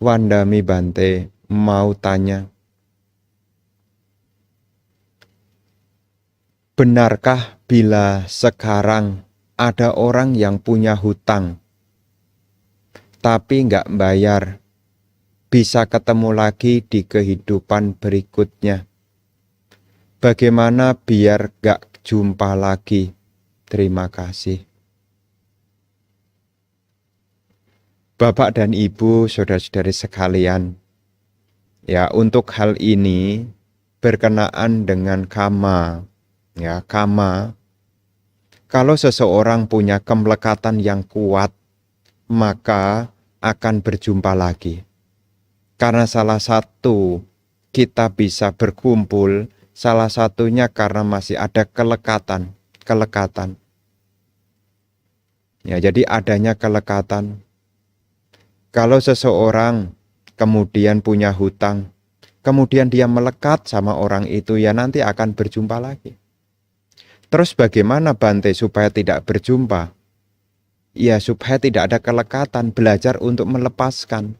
Wandami Bante mau tanya, benarkah bila sekarang ada orang yang punya hutang tapi nggak bayar, bisa ketemu lagi di kehidupan berikutnya? Bagaimana biar nggak jumpa lagi? Terima kasih. Bapak dan Ibu, saudara-saudari sekalian, ya, untuk hal ini berkenaan dengan karma. Ya, karma. Kalau seseorang punya kemelekatan yang kuat, maka akan berjumpa lagi. Karena salah satu kita bisa berkumpul, salah satunya karena masih ada kelekatan. Ya, jadi adanya kelekatan. Kalau seseorang kemudian punya hutang, kemudian dia melekat sama orang itu, ya nanti akan berjumpa lagi. Terus bagaimana Bante supaya tidak berjumpa? Ya supaya tidak ada kelekatan, belajar untuk melepaskan.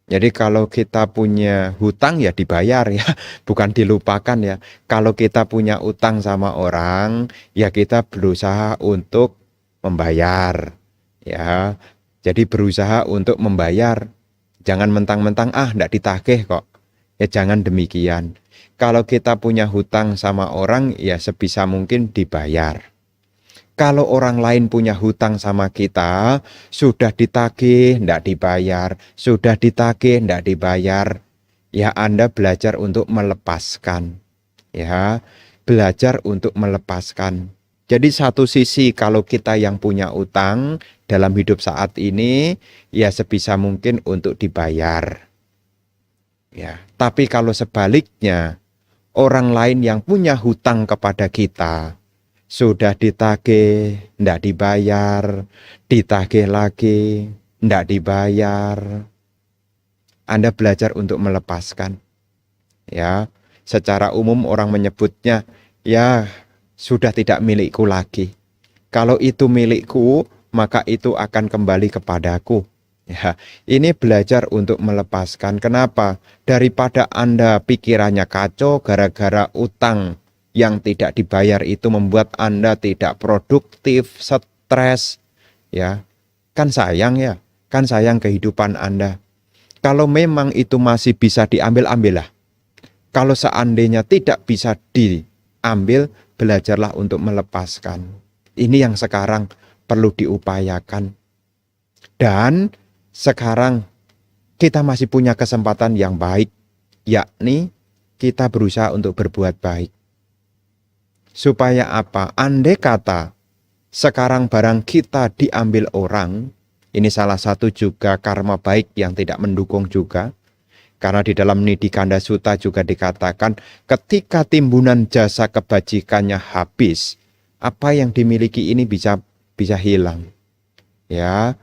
Jadi kalau kita punya hutang ya dibayar ya, bukan dilupakan ya. Kalau kita punya utang sama orang, ya kita berusaha untuk membayar. Ya, jadi berusaha untuk membayar. Jangan mentang-mentang enggak ditagih kok. Ya jangan demikian. Kalau kita punya hutang sama orang, ya sebisa mungkin dibayar. Kalau orang lain punya hutang sama kita, sudah ditagih, enggak dibayar. Sudah ditagih, enggak dibayar. Ya Anda belajar untuk melepaskan. Ya, belajar untuk melepaskan. Jadi satu sisi kalau kita yang punya utang dalam hidup saat ini, ya sebisa mungkin untuk dibayar. Ya, tapi kalau sebaliknya, orang lain yang punya hutang kepada kita, sudah ditagih, ndak dibayar, ditagih lagi, ndak dibayar. Anda belajar untuk melepaskan. Ya, secara umum orang menyebutnya, ya sudah tidak milikku lagi. Kalau itu milikku, maka itu akan kembali kepadaku. Ya, ini belajar untuk melepaskan. Kenapa? Daripada Anda pikirannya kacau gara-gara utang yang tidak dibayar itu membuat Anda tidak produktif, stres, ya. Kan sayang ya, kan sayang kehidupan Anda. Kalau memang itu masih bisa diambil, ambillah. Kalau seandainya tidak bisa diambil, belajarlah untuk melepaskan. Ini yang sekarang perlu diupayakan. Dan sekarang kita masih punya kesempatan yang baik, yakni kita berusaha untuk berbuat baik. Supaya apa? Andai kata sekarang barang kita diambil orang, ini salah satu juga karma baik yang tidak mendukung juga. Karena di dalam Nidikanda Sutta juga dikatakan ketika timbunan jasa kebajikannya habis, apa yang dimiliki ini bisa hilang. Ya,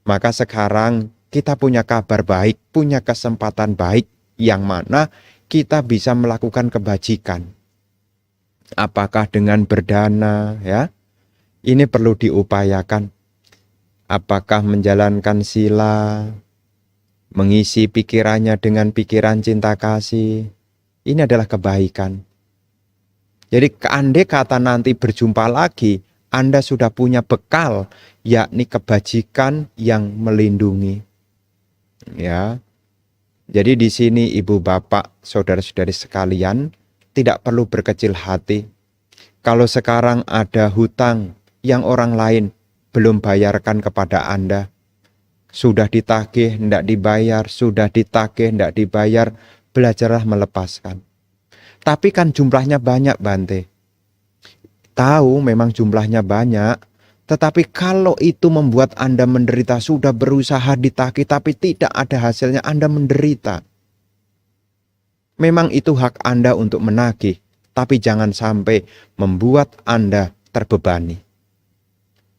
maka sekarang kita punya kabar baik, punya kesempatan baik yang mana kita bisa melakukan kebajikan. Apakah dengan berdana, ya? Ini perlu diupayakan. Apakah menjalankan sila, mengisi pikirannya dengan pikiran cinta kasih, ini adalah kebaikan. Jadi andai kata nanti berjumpa lagi, Anda sudah punya bekal, yakni kebajikan yang melindungi. Ya, jadi di sini ibu bapak, saudara-saudari sekalian, tidak perlu berkecil hati. Kalau sekarang ada hutang yang orang lain belum bayarkan kepada Anda, sudah ditagih, tidak dibayar, sudah ditagih, tidak dibayar, belajarlah melepaskan. Tapi kan jumlahnya banyak Bante. Tahu memang jumlahnya banyak, tetapi kalau itu membuat Anda menderita, sudah berusaha ditagih tapi tidak ada hasilnya, Anda menderita. Memang itu hak Anda untuk menagih, tapi jangan sampai membuat Anda terbebani.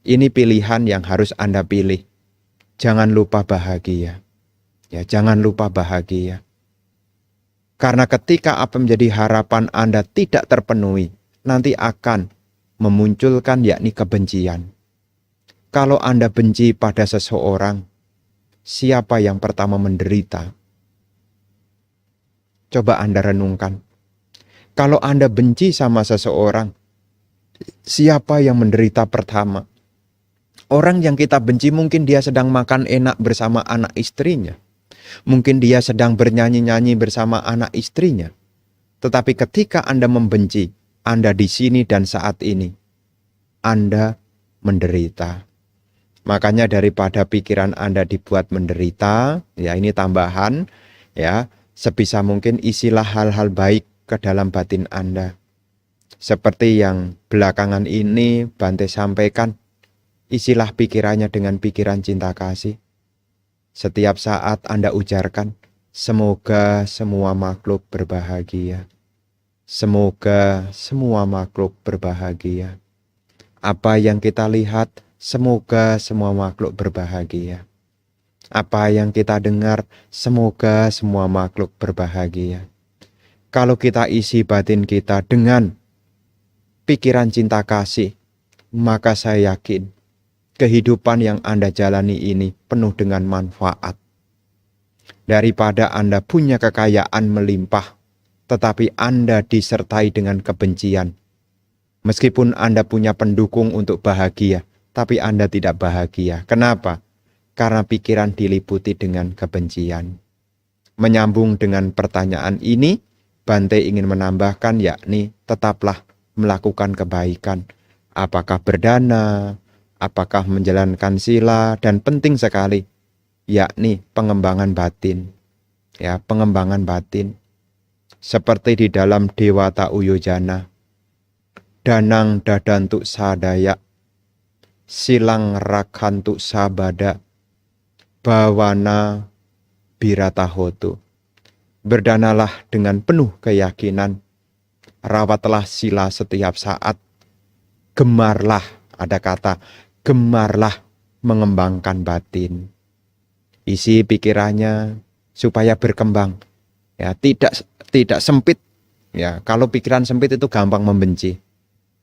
Ini pilihan yang harus Anda pilih. Jangan lupa bahagia. Ya, jangan lupa bahagia. Karena ketika apa menjadi harapan Anda tidak terpenuhi, nanti akan memunculkan yakni kebencian. Kalau Anda benci pada seseorang, siapa yang pertama menderita? Coba Anda renungkan. Kalau Anda benci sama seseorang, siapa yang menderita pertama? Orang yang kita benci mungkin dia sedang makan enak bersama anak istrinya. Mungkin dia sedang bernyanyi-nyanyi bersama anak istrinya. Tetapi ketika Anda membenci, Anda di sini dan saat ini, Anda menderita. Makanya daripada pikiran Anda dibuat menderita, ya ini tambahan, ya, sebisa mungkin isilah hal-hal baik ke dalam batin Anda. Seperti yang belakangan ini Bante sampaikan, isilah pikirannya dengan pikiran cinta kasih. Setiap saat Anda ujarkan, semoga semua makhluk berbahagia. Semoga semua makhluk berbahagia. Apa yang kita lihat, semoga semua makhluk berbahagia. Apa yang kita dengar, semoga semua makhluk berbahagia. Kalau kita isi batin kita dengan pikiran cinta kasih, maka saya yakin kehidupan yang Anda jalani ini penuh dengan manfaat. Daripada Anda punya kekayaan melimpah, tetapi Anda disertai dengan kebencian. Meskipun Anda punya pendukung untuk bahagia, tapi Anda tidak bahagia. Kenapa? Karena pikiran diliputi dengan kebencian. Menyambung dengan pertanyaan ini, Bante ingin menambahkan yakni tetaplah melakukan kebaikan. Apakah berdana, apakah menjalankan sila, dan penting sekali, yakni pengembangan batin. Ya, pengembangan batin. Seperti di dalam Dewata Uyojana, danang dadantuk sadaya, silang rakantuk sabada, bawana biratahotu. Berdanalah dengan penuh keyakinan, rawatlah sila setiap saat, gemarlah, ada kata, gemarlah mengembangkan batin. Isi pikirannya supaya berkembang. Ya, tidak sempit. Ya, kalau pikiran sempit itu gampang membenci.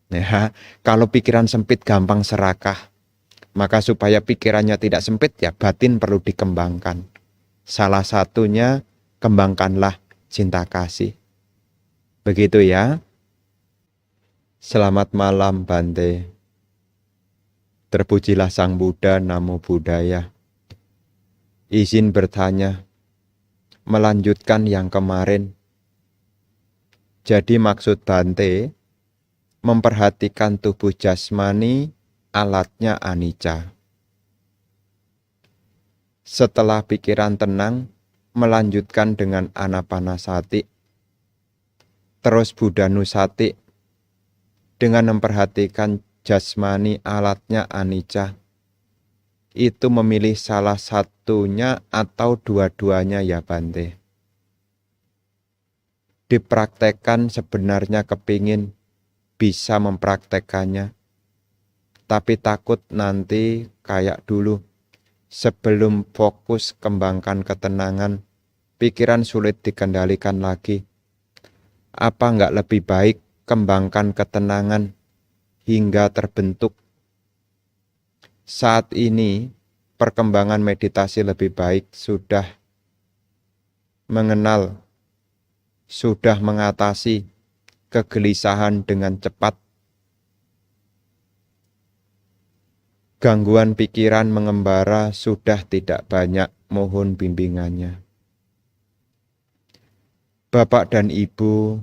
Ya, kalau pikiran sempit gampang serakah. Maka supaya pikirannya tidak sempit, ya batin perlu dikembangkan. Salah satunya, kembangkanlah cinta kasih. Begitu ya. Selamat malam Bante. Terpujilah Sang Buddha, Namo Buddhaya. Izin bertanya, melanjutkan yang kemarin. Jadi maksud Bante, memperhatikan tubuh jasmani, alatnya anicca. Setelah pikiran tenang, melanjutkan dengan anapanasati. Terus buddhanusati, dengan memperhatikan jasmani alatnya anicca. Itu memilih salah satunya atau dua-duanya ya Bante. Dipraktekkan sebenarnya kepingin bisa mempraktekannya. Tapi takut nanti kayak dulu. Sebelum fokus kembangkan ketenangan, pikiran sulit dikendalikan lagi. Apa enggak lebih baik kembangkan ketenangan hingga terbentuk? Saat ini, perkembangan meditasi lebih baik sudah mengenal, sudah mengatasi kegelisahan dengan cepat. Gangguan pikiran mengembara sudah tidak banyak, mohon bimbingannya. Bapak dan Ibu,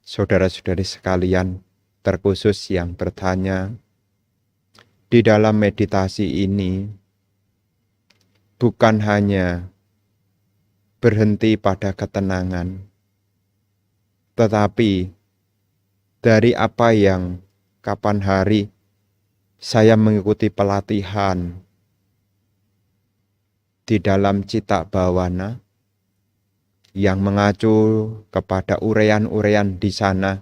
saudara-saudari sekalian, terkhusus yang bertanya, di dalam meditasi ini bukan hanya berhenti pada ketenangan, tetapi dari apa yang kapan hari saya mengikuti pelatihan di dalam Citta Bhawana yang mengacu kepada uraian-uraian di sana.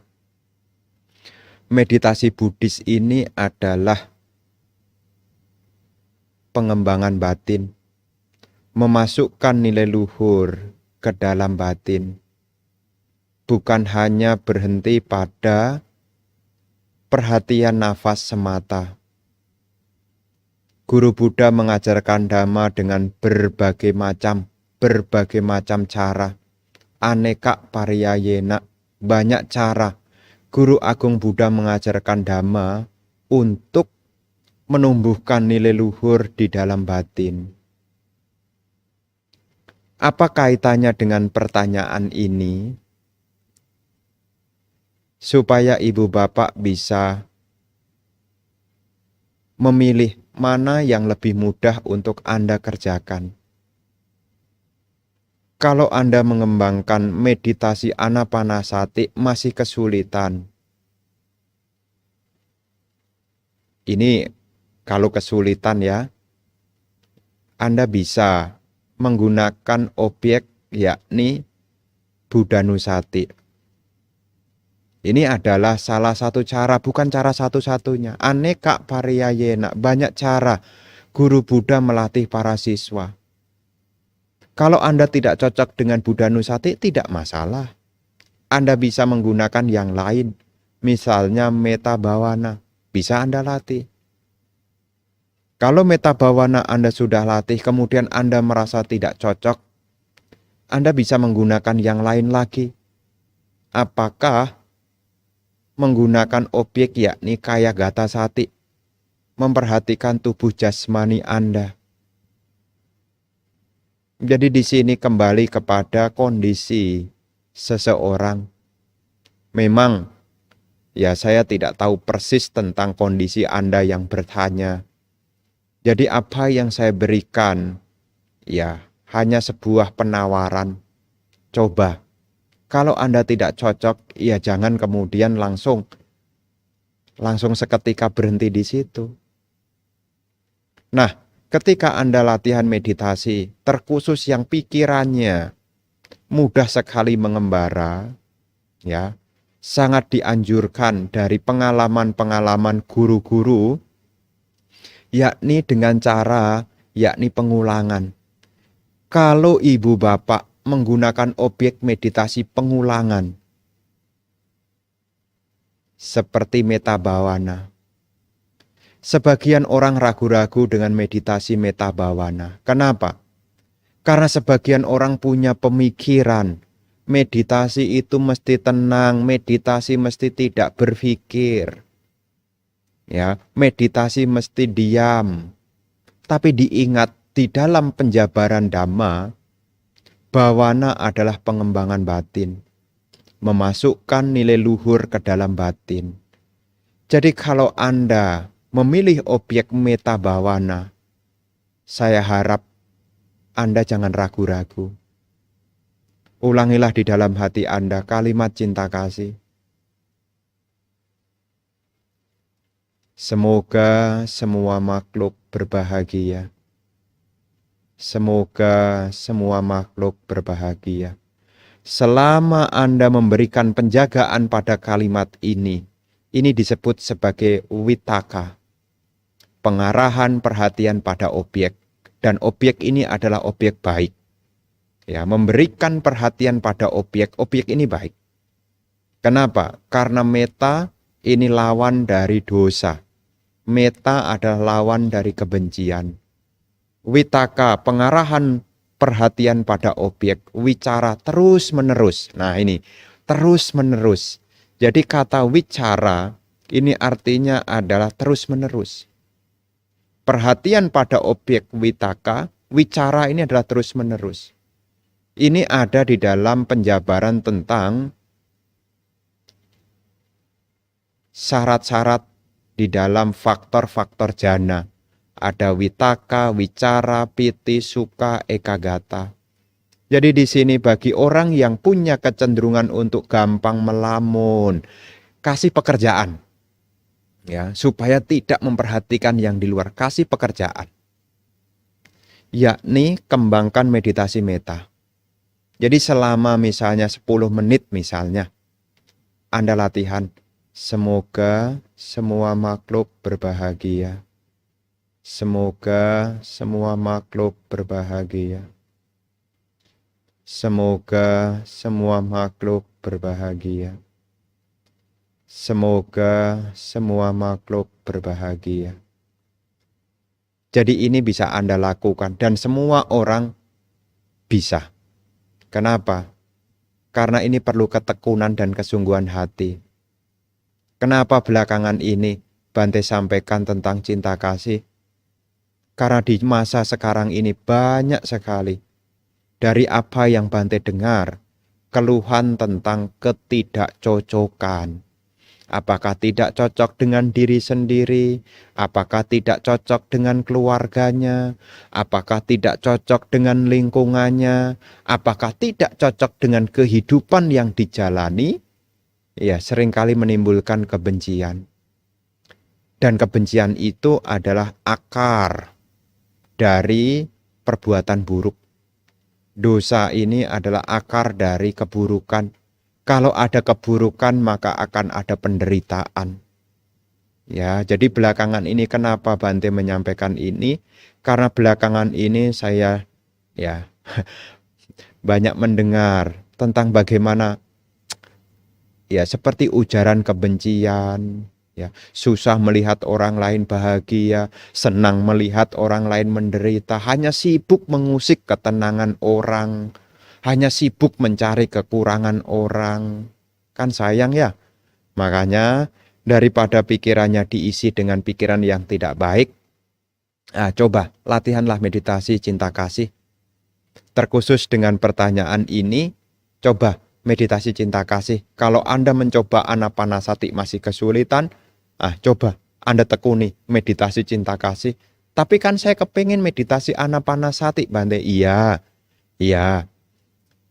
Meditasi Buddhis ini adalah pengembangan batin, memasukkan nilai luhur ke dalam batin, bukan hanya berhenti pada perhatian nafas semata. Guru Buddha mengajarkan Dhamma dengan berbagai macam cara. Aneka pariyayena, banyak cara. Guru Agung Buddha mengajarkan Dhamma untuk menumbuhkan nilai luhur di dalam batin. Apa kaitannya dengan pertanyaan ini? Supaya ibu bapak bisa memilih mana yang lebih mudah untuk Anda kerjakan. Kalau Anda mengembangkan meditasi anapanasati masih kesulitan. Ini kalau kesulitan ya, Anda bisa menggunakan objek yakni Buddhanusati. Ini adalah salah satu cara, bukan cara satu-satunya. Aneka pariyayena, banyak cara Guru Buddha melatih para siswa. Kalau Anda tidak cocok dengan Buddhanusati, tidak masalah. Anda bisa menggunakan yang lain, misalnya Metta Bhavana, bisa Anda latih. Kalau Metta Bhavana Anda sudah latih, kemudian Anda merasa tidak cocok, Anda bisa menggunakan yang lain lagi. Apakah menggunakan objek yakni Kayagata Sati, memperhatikan tubuh jasmani Anda. Jadi di sini kembali kepada kondisi seseorang. Memang ya saya tidak tahu persis tentang kondisi Anda yang bertanya. Jadi apa yang saya berikan ya hanya sebuah penawaran. Coba. Kalau Anda tidak cocok, ya jangan kemudian langsung seketika berhenti di situ. Nah, ketika Anda latihan meditasi, terkhusus yang pikirannya mudah sekali mengembara, ya, sangat dianjurkan dari pengalaman-pengalaman guru-guru, yakni dengan cara, yakni pengulangan. Kalau ibu bapak menggunakan objek meditasi pengulangan, seperti Metta Bhavana. Sebagian orang ragu-ragu dengan meditasi Metta Bhavana. Kenapa? Karena sebagian orang punya pemikiran, meditasi itu mesti tenang, meditasi mesti tidak berpikir. Ya, meditasi mesti diam. Tapi diingat di dalam penjabaran Dhamma, Bhavana adalah pengembangan batin, memasukkan nilai luhur ke dalam batin. Jadi kalau Anda memilih objek Metta Bhavana, saya harap Anda jangan ragu-ragu. Ulangilah di dalam hati Anda kalimat cinta kasih. Semoga semua makhluk berbahagia. Semoga semua makhluk berbahagia. Selama Anda memberikan penjagaan pada kalimat ini disebut sebagai wittaka, pengarahan perhatian pada objek, dan objek ini adalah objek baik. Ya, memberikan perhatian pada objek ini baik. Kenapa? Karena metta ini lawan dari dosa. Metta adalah lawan dari kebencian. Wittaka, pengarahan perhatian pada objek, wicara terus-menerus. Nah ini, terus-menerus. Jadi kata wicara ini artinya adalah terus-menerus. Perhatian pada objek wittaka, wicara ini adalah terus-menerus. Ini ada di dalam penjabaran tentang syarat-syarat di dalam faktor-faktor jana. Ada wittaka, wicara, piti, sukha, ekagata. Jadi di sini bagi orang yang punya kecenderungan untuk gampang melamun, kasih pekerjaan. Ya, supaya tidak memperhatikan yang di luar, kasih pekerjaan. Yakni kembangkan meditasi metta. Jadi selama misalnya 10 menit misalnya, Anda latihan, semoga semua makhluk berbahagia. Semoga semua makhluk berbahagia. Semoga semua makhluk berbahagia. Semoga semua makhluk berbahagia. Jadi ini bisa Anda lakukan dan semua orang bisa. Kenapa? Karena ini perlu ketekunan dan kesungguhan hati. Kenapa belakangan ini Bante sampaikan tentang cinta kasih? Karena di masa sekarang ini banyak sekali dari apa yang Bante dengar, keluhan tentang ketidakcocokan. Apakah tidak cocok dengan diri sendiri? Apakah tidak cocok dengan keluarganya? Apakah tidak cocok dengan lingkungannya? Apakah tidak cocok dengan kehidupan yang dijalani? Ya, seringkali menimbulkan kebencian. Dan kebencian itu adalah akar dari perbuatan buruk. Dosa ini adalah akar dari keburukan. Kalau ada keburukan maka akan ada penderitaan. Ya, jadi belakangan ini kenapa Bante menyampaikan ini? Karena belakangan ini saya ya banyak mendengar tentang bagaimana ya seperti ujaran kebencian, ya, susah melihat orang lain bahagia, senang melihat orang lain menderita, hanya sibuk mengusik ketenangan orang. Hanya sibuk mencari kekurangan orang. Kan sayang ya. Makanya daripada pikirannya diisi dengan pikiran yang tidak baik, coba latihanlah meditasi cinta kasih. Terkhusus dengan pertanyaan ini, coba meditasi cinta kasih. Kalau Anda mencoba anapanasati masih kesulitan, coba Anda tekuni meditasi cinta kasih. Tapi kan saya kepingin meditasi anapanasati, Bante. Iya.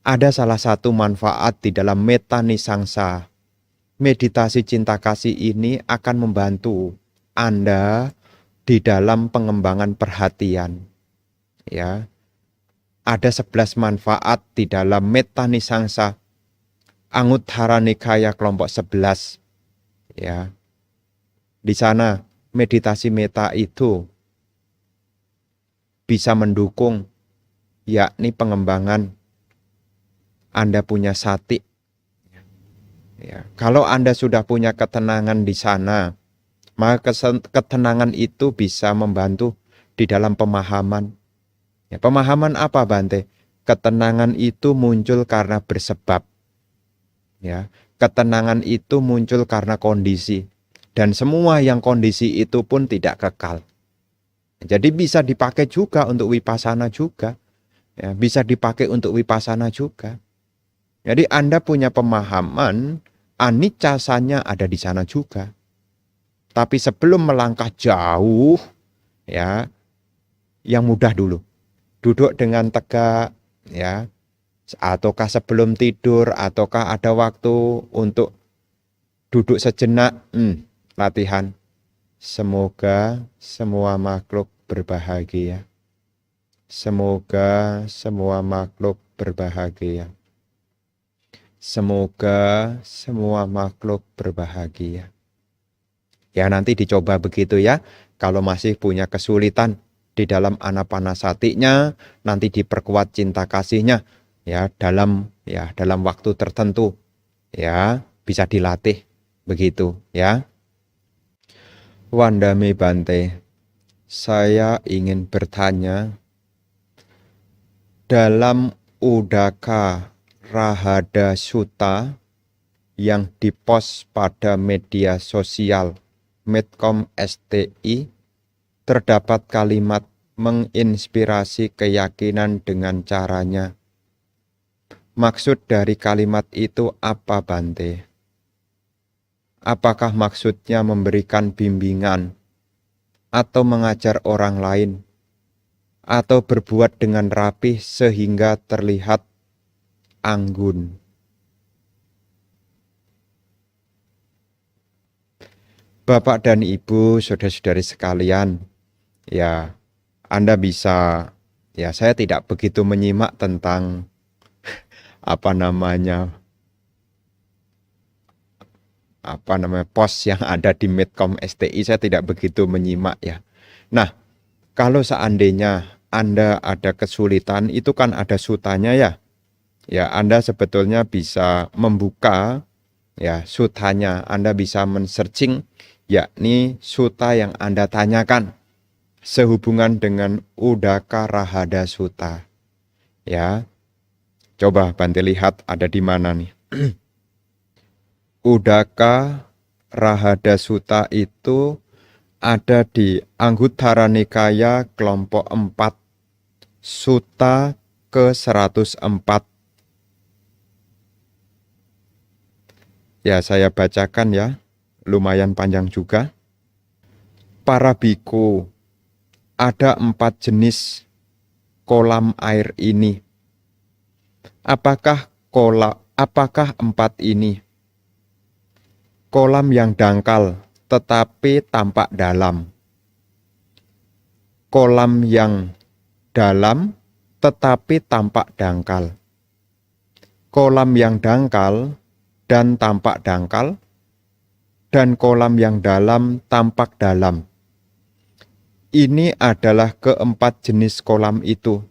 Ada salah satu manfaat di dalam metta nisangsa. Meditasi cinta kasih ini akan membantu Anda di dalam pengembangan perhatian. Ya. Ada 11 manfaat di dalam metta nisangsa. Anguttara Nikaya kelompok 11. Ya. Di sana meditasi metta itu bisa mendukung yakni pengembangan Anda punya sati. Ya, kalau Anda sudah punya ketenangan di sana, maka ketenangan itu bisa membantu di dalam pemahaman. Ya, pemahaman apa, Bante? Ketenangan itu muncul karena bersebab. Ya, ketenangan itu muncul karena kondisi. Dan semua yang kondisi itu pun tidak kekal. Jadi bisa dipakai juga untuk vipassana juga. Ya, bisa dipakai untuk vipassana juga. Jadi Anda punya pemahaman anicca-nya ada di sana juga. Tapi sebelum melangkah jauh, ya, yang mudah dulu. Duduk dengan tegak, ya. Ataukah sebelum tidur, ataukah ada waktu untuk duduk sejenak, latihan. Semoga semua makhluk berbahagia. Semoga semua makhluk berbahagia. Semoga semua makhluk berbahagia. Ya nanti dicoba begitu ya. Kalau masih punya kesulitan di dalam anapanasatinya, nanti diperkuat cinta kasihnya ya dalam waktu tertentu. Ya, bisa dilatih begitu ya. Wandame Bante, saya ingin bertanya dalam Udaka Rahada Sutta yang dipost pada media sosial Medcom STI terdapat kalimat menginspirasi keyakinan dengan caranya. Maksud dari kalimat itu apa, Bante? Apakah maksudnya memberikan bimbingan atau mengajar orang lain atau berbuat dengan rapih sehingga terlihat anggun? Bapak dan Ibu, saudara-saudari sekalian, ya Anda bisa, ya saya tidak begitu menyimak tentang post yang ada di Medcom STI, saya tidak begitu menyimak ya. Nah, kalau seandainya Anda ada kesulitan, itu kan ada sutanya ya. Ya, Anda sebetulnya bisa membuka ya sutanya. Anda bisa men-searching yakni suta yang Anda tanyakan. sehubungan dengan Udaka Rahada Sutta. Ya, coba Bante lihat ada di mana nih. Udaka Rahada Sutta itu ada di Anguttara Nikaya kelompok 4, Sutta ke-104. Ya, saya bacakan ya, lumayan panjang juga. Para biku, ada 4 jenis kolam air ini. Apakah 4 ini? Kolam yang dangkal tetapi tampak dalam. Kolam yang dalam tetapi tampak dangkal. Kolam yang dangkal dan tampak dangkal, dan kolam yang dalam tampak dalam. Ini adalah keempat jenis kolam itu.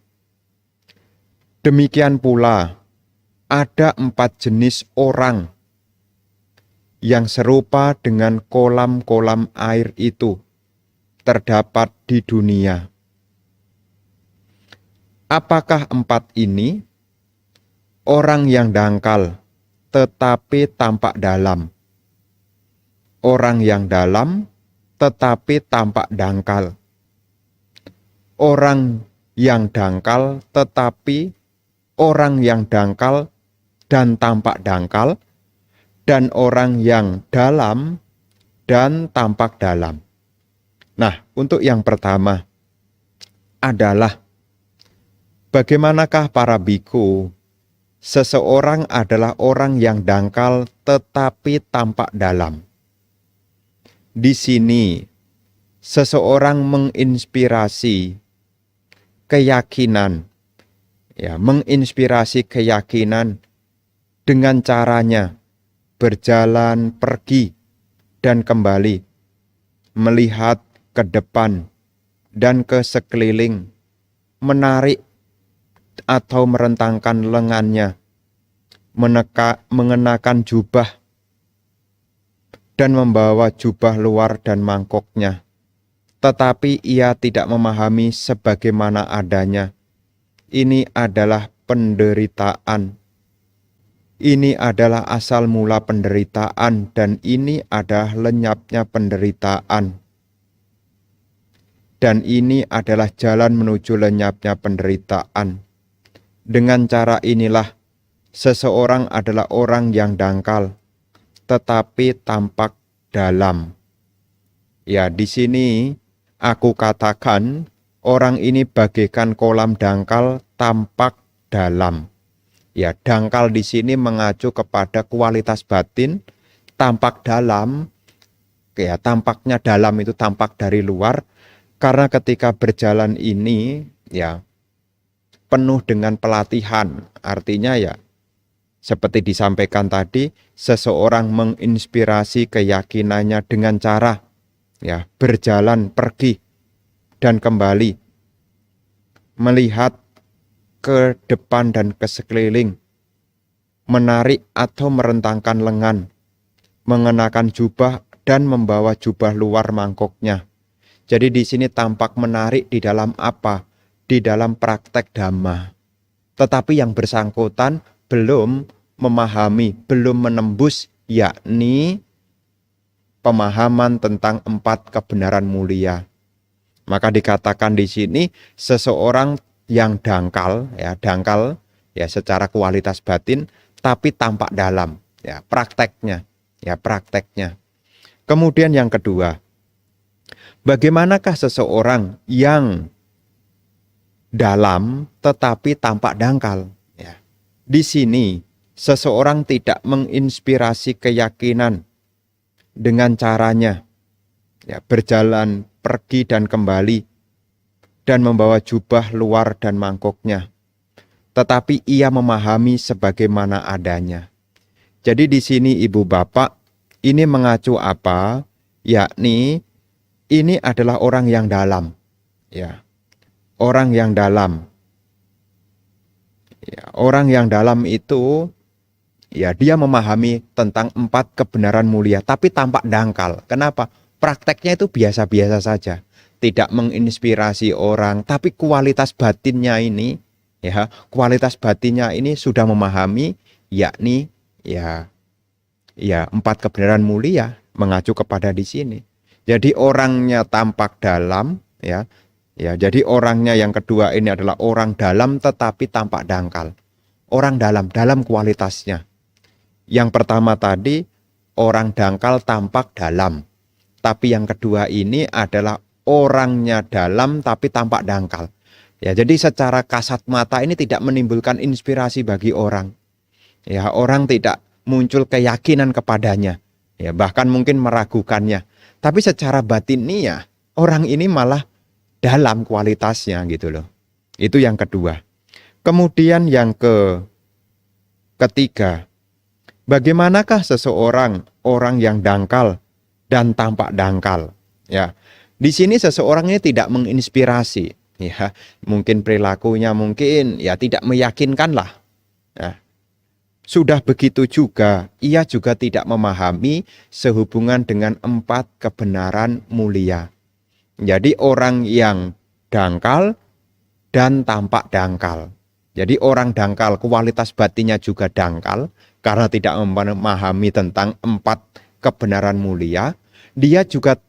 Demikian pula, ada 4 jenis orang yang serupa dengan kolam-kolam air itu terdapat di dunia. Apakah 4 ini? Orang yang dangkal tetapi tampak dalam. Orang yang dalam tetapi tampak dangkal. Orang yang dangkal tetapi orang yang dangkal dan tampak dangkal, dan orang yang dalam dan tampak dalam. Nah, untuk yang pertama adalah bagaimanakah para biku? Seseorang adalah orang yang dangkal tetapi tampak dalam. Di sini seseorang menginspirasi keyakinan, menginspirasi keyakinan dengan caranya berjalan pergi dan kembali, melihat ke depan dan ke sekeliling, menarik atau merentangkan lengannya, mengenakan jubah dan membawa jubah luar dan mangkoknya. Tetapi ia tidak memahami sebagaimana adanya. Ini adalah penderitaan. Ini adalah asal mula penderitaan, dan ini adalah lenyapnya penderitaan. Dan ini adalah jalan menuju lenyapnya penderitaan. Dengan cara inilah, seseorang adalah orang yang dangkal, tetapi tampak dalam. Ya, di sini aku katakan orang ini bagaikan kolam dangkal tampak dalam. Ya, dangkal di sini mengacu kepada kualitas batin, tampak dalam. Ya, tampaknya dalam itu tampak dari luar, karena ketika berjalan ini ya penuh dengan pelatihan. Artinya ya seperti disampaikan tadi, seseorang menginspirasi keyakinannya dengan cara ya berjalan pergi dan kembali, melihat ke depan dan ke sekeliling, menarik atau merentangkan lengan, mengenakan jubah dan membawa jubah luar mangkoknya. Jadi di sini tampak menarik di dalam apa? Di dalam praktek dhamma. Tetapi yang bersangkutan belum memahami, belum menembus, yakni pemahaman tentang 4 kebenaran mulia. Maka dikatakan di sini seseorang yang dangkal ya secara kualitas batin, tapi tampak dalam, ya prakteknya. Kemudian yang kedua, bagaimanakah seseorang yang dalam tetapi tampak dangkal? Ya. Di sini seseorang tidak menginspirasi keyakinan dengan caranya ya berjalan pergi dan kembali dan membawa jubah luar dan mangkoknya, tetapi ia memahami sebagaimana adanya. Jadi di sini Ibu Bapak, ini mengacu apa? Yakni ini adalah orang yang dalam, ya, orang yang dalam. Ya, orang yang dalam itu ya dia memahami tentang 4 kebenaran mulia, tapi tampak dangkal. Kenapa? Prakteknya itu biasa-biasa saja. tidak menginspirasi orang, tapi kualitas batinnya ini, ya, kualitas batinnya ini sudah memahami, yakni ya, ya empat kebenaran mulia mengacu kepada di sini. Jadi orangnya tampak dalam, ya, ya. Jadi orangnya yang kedua ini adalah orang dalam tetapi tampak dangkal. Orang dalam kualitasnya. Yang pertama tadi orang dangkal tampak dalam. Tapi yang kedua ini adalah orangnya dalam tapi tampak dangkal. Ya, jadi secara kasat mata ini tidak menimbulkan inspirasi bagi orang. Ya, orang tidak muncul keyakinan kepadanya. Ya, bahkan mungkin meragukannya. Tapi secara batinnya orang ini malah dalam kualitasnya gitu loh. Itu yang kedua. Kemudian yang ketiga, bagaimanakah seseorang orang yang dangkal dan tampak dangkal? Ya, di sini seseorang ini tidak menginspirasi, ya, mungkin perilakunya mungkin ya tidak meyakinkan lah. Ya. Sudah begitu juga, ia juga tidak memahami sehubungan dengan empat kebenaran mulia. Jadi orang yang dangkal dan tampak dangkal. Jadi orang dangkal kualitas batinnya juga dangkal karena tidak memahami tentang empat kebenaran mulia. Dia juga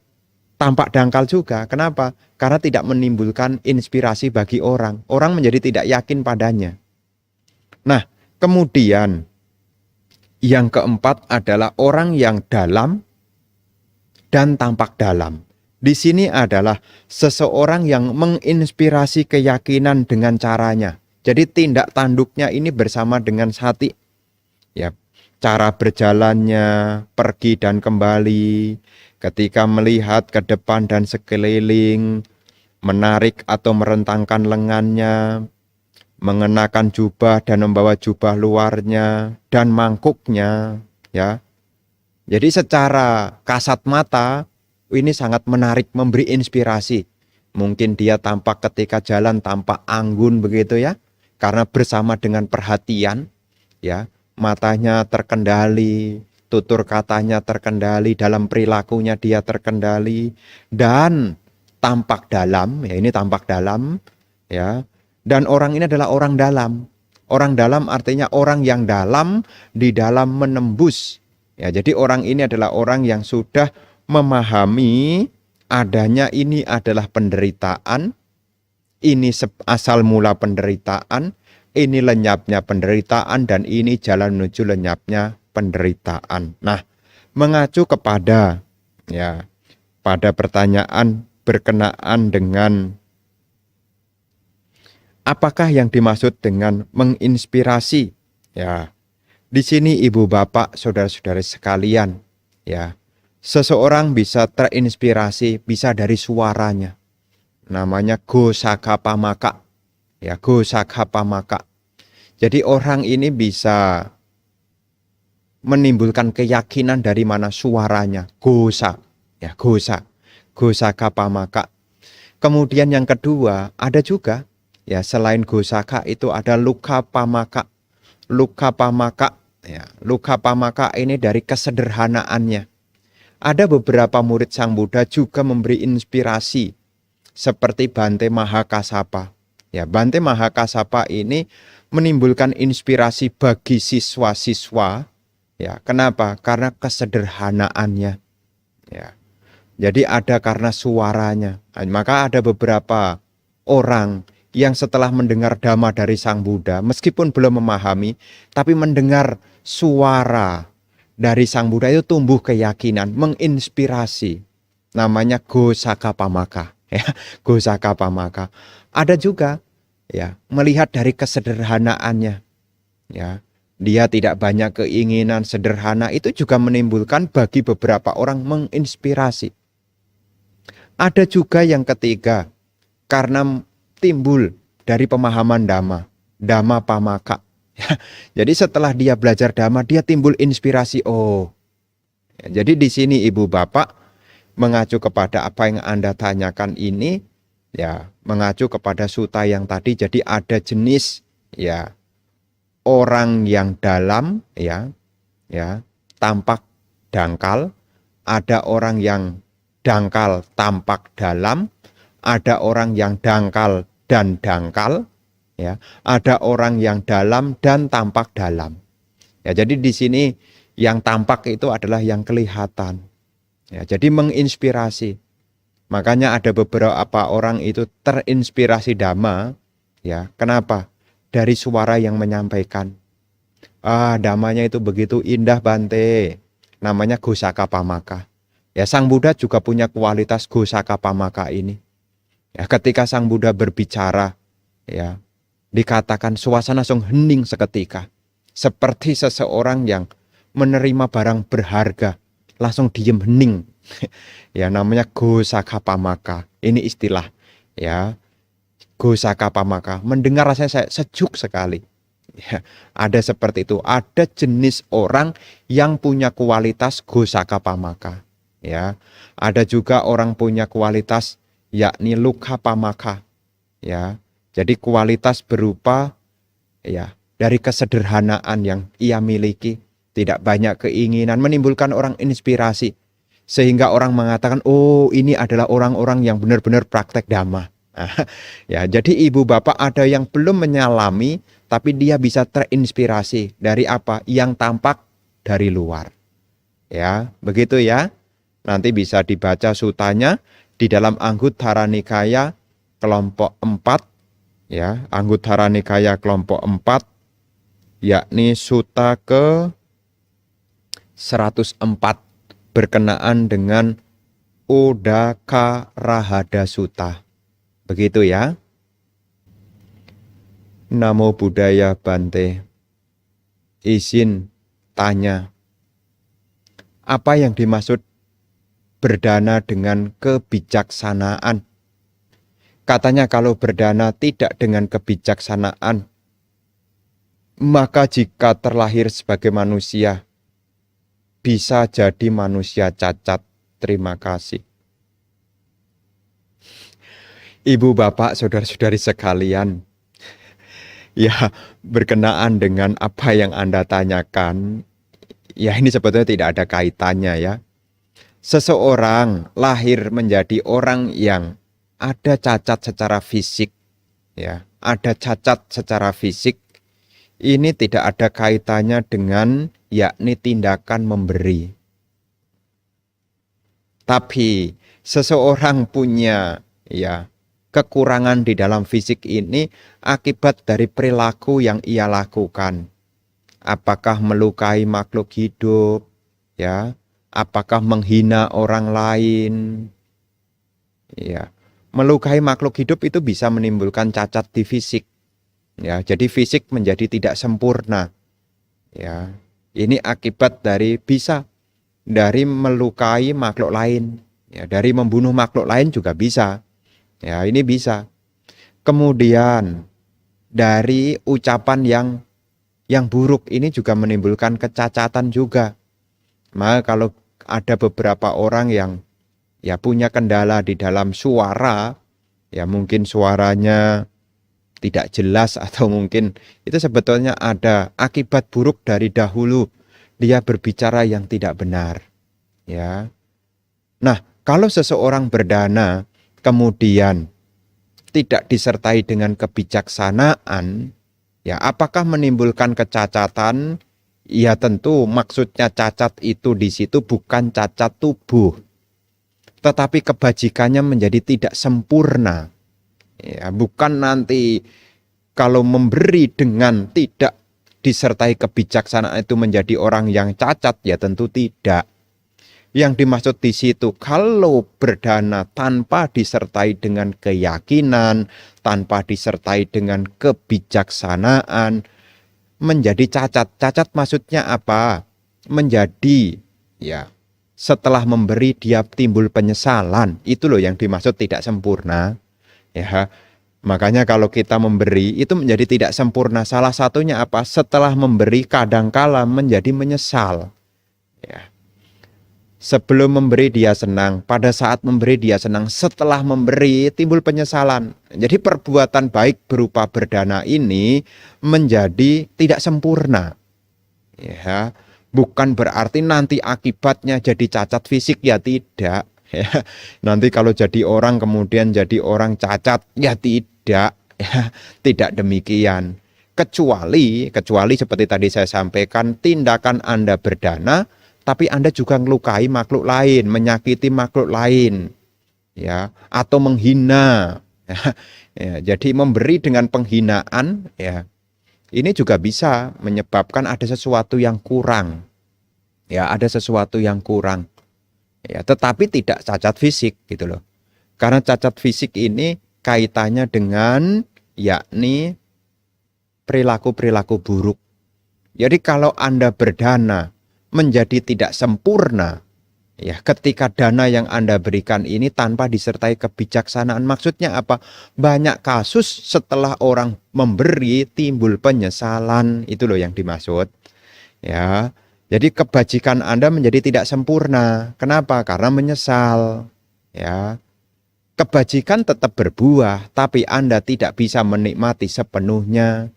tampak dangkal juga. Kenapa? Karena tidak menimbulkan inspirasi bagi orang. Orang menjadi tidak yakin padanya. Nah, kemudian yang keempat adalah orang yang dalam dan tampak dalam. Di sini adalah seseorang yang menginspirasi keyakinan dengan caranya. Jadi tindak tanduknya ini bersama dengan sati. Ya, cara berjalannya, pergi dan kembali, ketika melihat ke depan dan sekeliling, menarik atau merentangkan lengannya, mengenakan jubah dan membawa jubah luarnya, dan mangkuknya. Ya, jadi secara kasat mata, ini sangat menarik, memberi inspirasi. Mungkin dia tampak ketika jalan tampak anggun begitu ya. Karena bersama dengan perhatian, ya, matanya terkendali, tutur katanya terkendali, dalam perilakunya dia terkendali, dan tampak dalam, ya ini tampak dalam, ya, dan orang ini adalah orang dalam. Orang dalam artinya orang yang dalam di dalam menembus. Ya, jadi orang ini adalah orang yang sudah memahami adanya ini adalah penderitaan. Ini asal mula penderitaan, ini lenyapnya penderitaan, dan ini jalan menuju lenyapnya penderitaan. Nah, mengacu kepada ya pada pertanyaan berkenaan dengan apakah yang dimaksud dengan menginspirasi? Ya, di sini ibu bapak, saudara-saudara sekalian, ya, seseorang bisa terinspirasi bisa dari suaranya. Namanya gosakapamaka. Ya, gosakapamaka. Jadi orang ini bisa menimbulkan keyakinan dari mana suaranya. Gosa. Ya, gosa. Gosakapamaka. Kemudian yang kedua, ada juga ya selain gosaka itu ada lukapamaka. Lukapamaka. Ya, lukapamaka ini dari kesederhanaannya. Ada beberapa murid Sang Buddha juga memberi inspirasi seperti Bante Mahakasapa. Ya, Bante Mahakasapa ini menimbulkan inspirasi bagi siswa-siswa. Ya, kenapa? Karena kesederhanaannya. Ya. Jadi ada karena suaranya. Maka ada beberapa orang yang setelah mendengar dhamma dari Sang Buddha, meskipun belum memahami, tapi mendengar suara dari Sang Buddha itu tumbuh keyakinan, menginspirasi. Namanya gosakapamaka. Ya, gosakapamaka. Ada juga ya melihat dari kesederhanaannya. Ya, dia tidak banyak keinginan, sederhana, itu juga menimbulkan bagi beberapa orang menginspirasi. Ada juga yang ketiga karena timbul dari pemahaman dhamma, dhamma pamaka. Ya, jadi setelah dia belajar dhamma, dia timbul inspirasi. Oh, ya, jadi di sini ibu bapak mengacu kepada apa yang Anda tanyakan ini, ya mengacu kepada sutta yang tadi. Jadi ada jenis ya orang yang dalam, ya tampak dangkal, ada orang yang dangkal tampak dalam, Ada orang yang dangkal dan dangkal, ya. Ada orang yang dalam dan tampak dalam. Ya, jadi di sini yang tampak itu adalah yang kelihatan. Ya, jadi menginspirasi. Makanya ada beberapa orang itu terinspirasi Dhamma, ya. Kenapa? Dari suara yang menyampaikan. Dhammanya itu begitu indah Bante. Namanya Ghosaka Pamaka. Ya, Sang Buddha juga punya kualitas Ghosaka Pamaka ini. Ya, ketika Sang Buddha berbicara, ya, dikatakan suasana langsung hening seketika. Seperti seseorang yang menerima barang berharga, langsung diem hening. Ya, namanya Ghosaka Pamaka. Ini istilah, ya. Ghosaka Pamaka. Mendengar rasanya saya sejuk sekali. Ya, ada seperti itu. Ada jenis orang yang punya kualitas Ghosaka Pamaka. Ya, ada juga orang punya kualitas yakni Lukha Pamaka. Ya, jadi kualitas berupa ya dari kesederhanaan yang ia miliki, tidak banyak keinginan, menimbulkan orang inspirasi. Sehingga orang mengatakan, oh ini adalah orang-orang yang benar-benar praktek Dhamma. Ya, jadi ibu bapak ada yang belum menyalami, tapi dia bisa terinspirasi dari apa? Yang tampak dari luar. Ya, begitu ya. Nanti bisa dibaca sutanya di dalam Anguttara Nikaya kelompok 4. Ya, Anguttara Nikaya kelompok 4, yakni suta ke 104. Berkenaan dengan Udaka Rahada Sutta. Begitu ya. Namo Buddhaya Bante. Izin tanya. Apa yang dimaksud berdana dengan kebijaksanaan? Katanya kalau berdana tidak dengan kebijaksanaan, maka jika terlahir sebagai manusia, bisa jadi manusia cacat. Terima kasih. Ibu, bapak, saudara-saudari sekalian, ya berkenaan dengan apa yang Anda tanyakan, ya ini sebetulnya tidak ada kaitannya ya. Seseorang lahir menjadi orang yang ada cacat secara fisik, ya, ada cacat secara fisik, ini tidak ada kaitannya dengan yakni tindakan memberi. Tapi seseorang punya ya kekurangan di dalam fisik ini akibat dari perilaku yang ia lakukan. Apakah melukai makhluk hidup, ya? Apakah menghina orang lain? Ya, melukai makhluk hidup itu bisa menimbulkan cacat di fisik. Ya, jadi fisik menjadi tidak sempurna. Ya, ini akibat dari dari melukai makhluk lain. Ya, dari membunuh makhluk lain juga bisa. Ya, ini bisa. Kemudian dari ucapan yang buruk ini juga menimbulkan kecacatan juga. Maka kalau ada beberapa orang yang ya punya kendala di dalam suara, ya mungkin suaranya tidak jelas atau mungkin itu sebetulnya ada akibat buruk dari dahulu dia berbicara yang tidak benar. Ya. Nah, kalau seseorang berdana kemudian tidak disertai dengan kebijaksanaan, ya apakah menimbulkan kecacatan? Ya tentu maksudnya cacat itu di situ bukan cacat tubuh, tetapi kebajikannya menjadi tidak sempurna. Ya, bukan nanti kalau memberi dengan tidak disertai kebijaksanaan itu menjadi orang yang cacat, ya tentu tidak. Yang dimaksud di situ kalau berdana tanpa disertai dengan keyakinan, tanpa disertai dengan kebijaksanaan, menjadi cacat. Cacat maksudnya apa? Menjadi ya setelah memberi dia timbul penyesalan. Itu loh yang dimaksud tidak sempurna. Ya, makanya kalau kita memberi itu menjadi tidak sempurna. Salah satunya apa? Setelah memberi kadangkala menjadi menyesal. Ya. Sebelum memberi dia senang, pada saat memberi dia senang, setelah memberi timbul penyesalan. Jadi perbuatan baik berupa berdana ini menjadi tidak sempurna. Ya, bukan berarti nanti akibatnya jadi cacat fisik, ya tidak. Ya, nanti kalau jadi orang kemudian jadi orang cacat, ya tidak, ya, tidak demikian. Kecuali seperti tadi saya sampaikan, tindakan Anda berdana, tapi Anda juga melukai makhluk lain, menyakiti makhluk lain, ya, atau menghina. Ya, ya, jadi memberi dengan penghinaan, ya, ini juga bisa menyebabkan ada sesuatu yang kurang, ya, ada sesuatu yang kurang. Ya, tetapi tidak cacat fisik gitu loh. Karena cacat fisik ini kaitannya dengan yakni perilaku-perilaku buruk. Jadi kalau Anda berdana menjadi tidak sempurna, ya ketika dana yang Anda berikan ini tanpa disertai kebijaksanaan, maksudnya apa? Banyak kasus setelah orang memberi timbul penyesalan, itu loh yang dimaksud. Ya. Jadi kebajikan Anda menjadi tidak sempurna. Kenapa? Karena menyesal. Ya. Kebajikan tetap berbuah, tapi Anda tidak bisa menikmati sepenuhnya.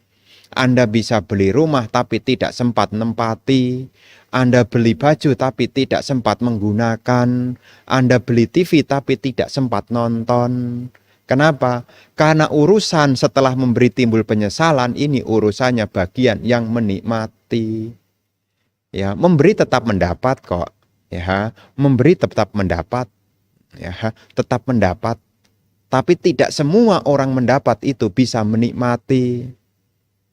Anda bisa beli rumah tapi tidak sempat nempati. Anda beli baju tapi tidak sempat menggunakan. Anda beli TV tapi tidak sempat nonton. Kenapa? Karena urusan setelah memberi timbul penyesalan ini urusannya bagian yang menikmati. Ya, memberi tetap mendapat kok. Ya, memberi tetap mendapat. Ya, tetap mendapat. Tapi tidak semua orang mendapat itu bisa menikmati.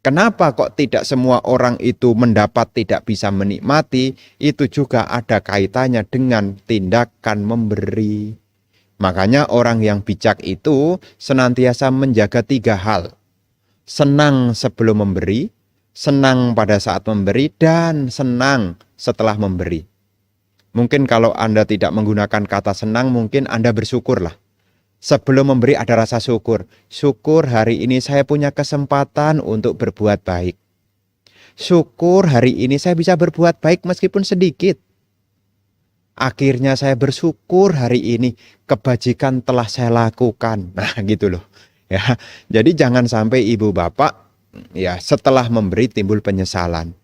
Kenapa kok tidak semua orang itu mendapat tidak bisa menikmati? Itu juga ada kaitannya dengan tindakan memberi. Makanya orang yang bijak itu senantiasa menjaga 3 hal. Senang sebelum memberi, senang pada saat memberi, dan senang setelah memberi. Mungkin kalau Anda tidak menggunakan kata senang, mungkin Anda bersyukurlah. Sebelum memberi ada rasa syukur. Syukur hari ini saya punya kesempatan untuk berbuat baik. Syukur hari ini saya bisa berbuat baik meskipun sedikit. Akhirnya saya bersyukur hari ini kebajikan telah saya lakukan. Nah gitu loh. Ya, jadi jangan sampai ibu bapak ya setelah memberi timbul penyesalan.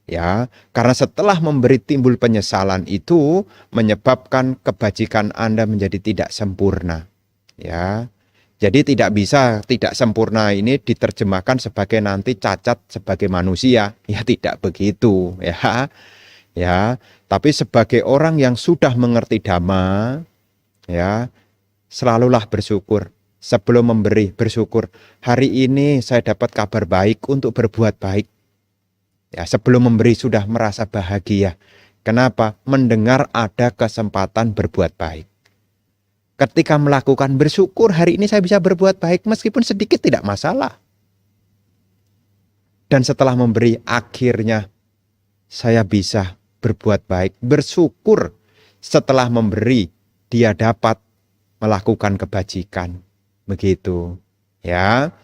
Ya, karena setelah memberi timbul penyesalan itu menyebabkan kebajikan Anda menjadi tidak sempurna. Ya, jadi tidak bisa tidak sempurna ini diterjemahkan sebagai nanti cacat sebagai manusia. Ya tidak begitu. Ya, ya. Tapi sebagai orang yang sudah mengerti dhamma, ya selalulah bersyukur. Sebelum memberi bersyukur. Hari ini saya dapat kabar baik untuk berbuat baik. Ya, sebelum memberi sudah merasa bahagia. Kenapa? Mendengar ada kesempatan berbuat baik. Ketika melakukan bersyukur, hari ini saya bisa berbuat baik meskipun sedikit tidak masalah. Dan setelah memberi, akhirnya saya bisa berbuat baik. Bersyukur setelah memberi, dia dapat melakukan kebajikan. Begitu. Ya.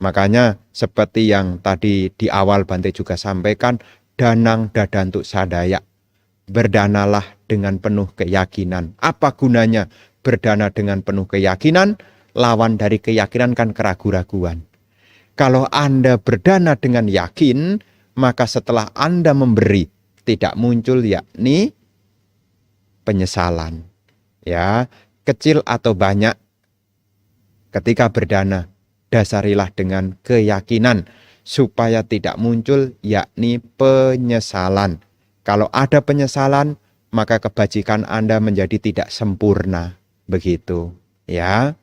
Makanya seperti yang tadi di awal Bante juga sampaikan, danang dadantuk sadaya. Berdanalah dengan penuh keyakinan. Apa gunanya berdana dengan penuh keyakinan? Lawan dari keyakinan kan keraguan-raguan. Kalau Anda berdana dengan yakin, maka setelah Anda memberi tidak muncul yakni penyesalan. Ya, kecil atau banyak ketika berdana dasarilah dengan keyakinan supaya tidak muncul yakni penyesalan. Kalau ada penyesalan, maka kebajikan Anda menjadi tidak sempurna. Begitu, ya.